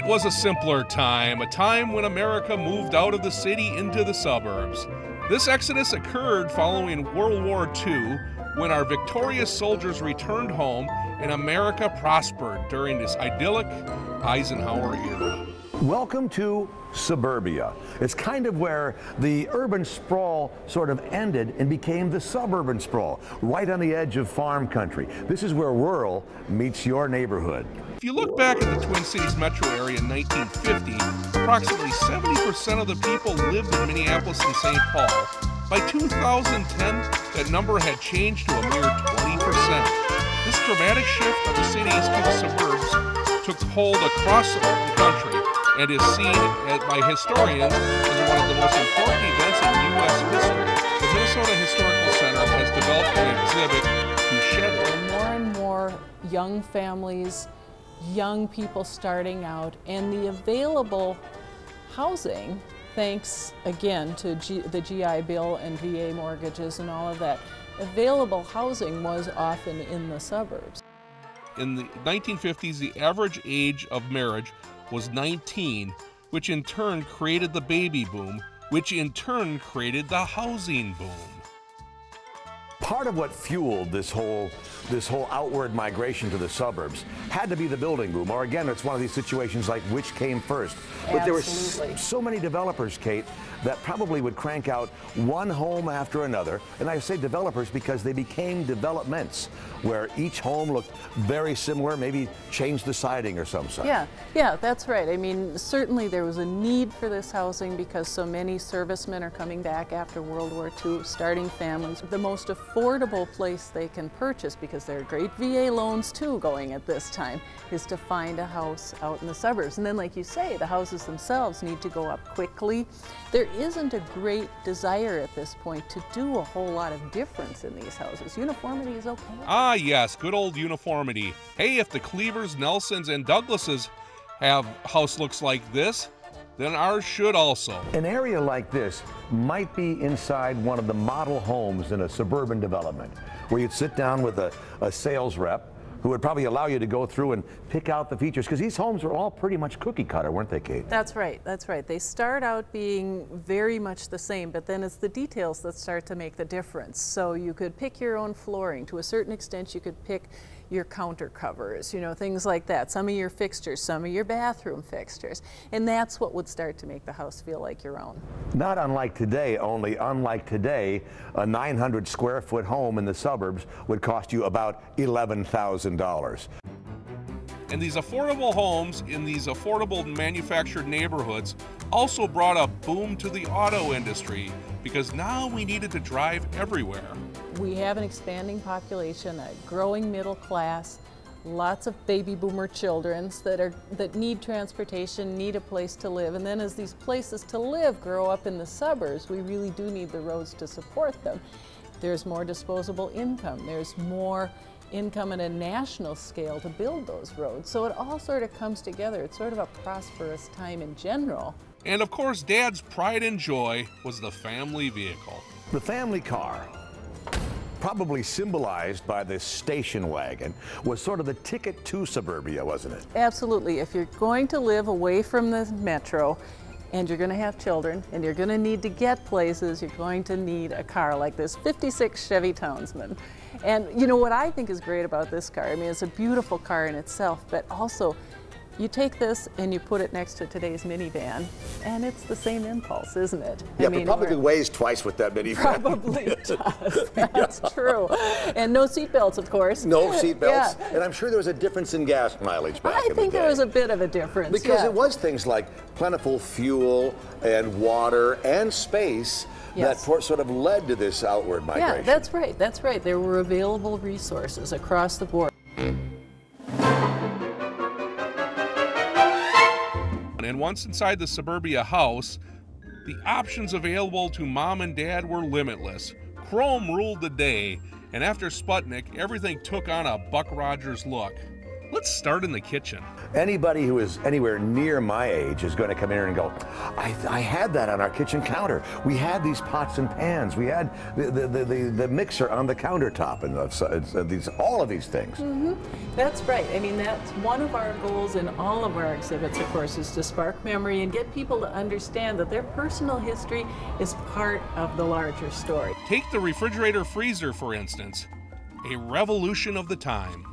it was a simpler time, a time when America moved out of the city into the suburbs. This exodus occurred following World War II, when our victorious soldiers returned home and America prospered during this idyllic Eisenhower era. Welcome to suburbia. It's kind of where the urban sprawl sort of ended and became the suburban sprawl, right on the edge of farm country. This is where rural meets your neighborhood. If you look back at the Twin Cities metro area in 1950, approximately 70% of the people lived in Minneapolis and St. Paul. By 2010, that number had changed to a mere 20%. This dramatic shift of the cities to the suburbs took hold across the country and is seen by historians as one of the most important events in U.S. history. The Minnesota Historical Center has developed an exhibit to shed light. More and more young families, young people starting out, and the available housing, thanks again to the GI Bill and VA mortgages and all of that, available housing was often in the suburbs. In the 1950s, the average age of marriage was 19, which in turn created the baby boom, which in turn created the housing boom. Part of what fueled this whole outward migration to the suburbs had to be the building boom, or again, it's one of these situations like which came first. But there were so many developers, Kate, that probably would crank out one home after another. And I say developers because they became developments where each home looked very similar, maybe changed the siding or some such. Yeah, that's right. I mean, certainly there was a need for this housing because so many servicemen are coming back after World War II, starting families. The most affordable place they can purchase, because there are great VA loans too going at this time, is to find a house out in the suburbs. And then, like you say, the houses themselves need to go up quickly. There isn't a great desire at this point to do a whole lot of difference in these houses. Uniformity is okay. Ah yes, good old uniformity. Hey, if the Cleavers, Nelsons, and Douglases have house looks like this, then ours should also. An area like this might be inside one of the model homes in a suburban development, where you'd sit down with a sales rep who would probably allow you to go through and pick out the features, because these homes were all pretty much cookie cutter, weren't they, Kate? That's right, that's right. They start out being very much the same, but then it's the details that start to make the difference. So you could pick your own flooring. To a certain extent, you could pick your counter covers, you know, things like that. Some of your fixtures, some of your bathroom fixtures. And that's what would start to make the house feel like your own. Not unlike today, only unlike today, a 900 square foot home in the suburbs would cost you about $11,000. And these affordable homes in these affordable manufactured neighborhoods also brought a boom to the auto industry, because now we needed to drive everywhere. We have an expanding population, a growing middle class, lots of baby boomer children that need transportation, need a place to live. And then as these places to live grow up in the suburbs, we really do need the roads to support them. There's more disposable income. There's more income at a national scale to build those roads. So it all sort of comes together. It's sort of a prosperous time in general. And of course, Dad's pride and joy was the family vehicle. The family car, probably symbolized by this station wagon, was sort of the ticket to suburbia, wasn't it? Absolutely. If you're going to live away from the metro, and you're going to have children, and you're going to need to get places, you're going to need a car like this 56 Chevy Townsman. And you know what I think is great about this car? I mean, it's a beautiful car in itself, but also you take this and you put it next to today's minivan, and it's the same impulse, isn't it? Yeah, but probably weighs twice what that minivan. Probably does. That's true. And no seatbelts, of course. No seatbelts. Yeah. And I'm sure there was a difference in gas mileage back in the day. I think there was a bit of a difference. Because it was things like plentiful fuel and water and space that sort of led to this outward migration. Yeah, that's right. That's right. There were available resources across the board. And once inside the suburbia house, the options available to Mom and Dad were limitless. Chrome ruled the day, and after Sputnik, everything took on a Buck Rogers look. Let's start in the kitchen. Anybody who is anywhere near my age is going to come in here and go, I had that on our kitchen counter. We had these pots and pans. We had the mixer on the countertop, and all of these things. Mm-hmm. That's right. I mean, that's one of our goals in all of our exhibits, of course, is to spark memory and get people to understand that their personal history is part of the larger story. Take the refrigerator freezer, for instance, a revolution of the time.